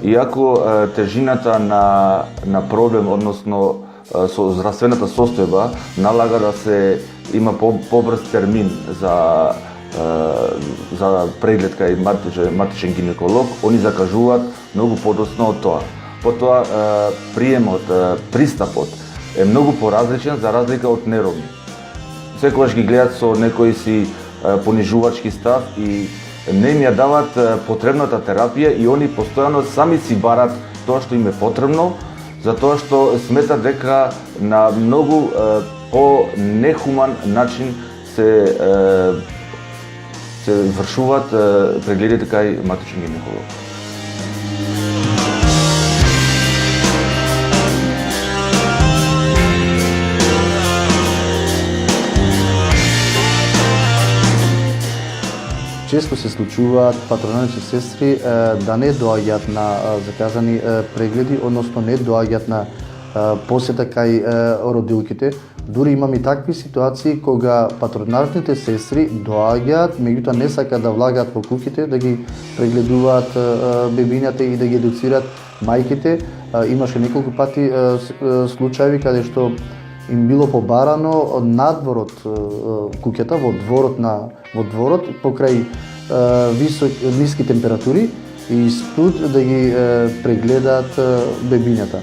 Иако тежината на проблем, односно со здравствената состојба, налага да се има побрз термин за преглед кај матичен гинеколог, они закажуваат многу подоцна од тоа. Потоа приемот, пристапот е многу поразличен за разлика од неровни. Секогаш ги гледат со некој си понижувачки став и не им ја дават потребната терапија и они постојано сами си барат тоа што им е потребно, затоа што сметат дека на многу по-нехуман начин се вршуваат прегледите кај матичен гинеколог. Често се случуваат патронажни сестри да не доаѓаат на закажани прегледи, односно не доаѓаат на посета кај родилките. Дури имам и такви ситуации кога патронажните сестри доаѓаат, меѓутоа не сакаат да влагаат во куќите, да ги прегледуваат бебињата и да ги едуцираат мајките. Имаше неколку пати случаи каде што им било побарано надвор од куќата, во дворот, покрај ниски температури и студ да ги прегледаат бебињата.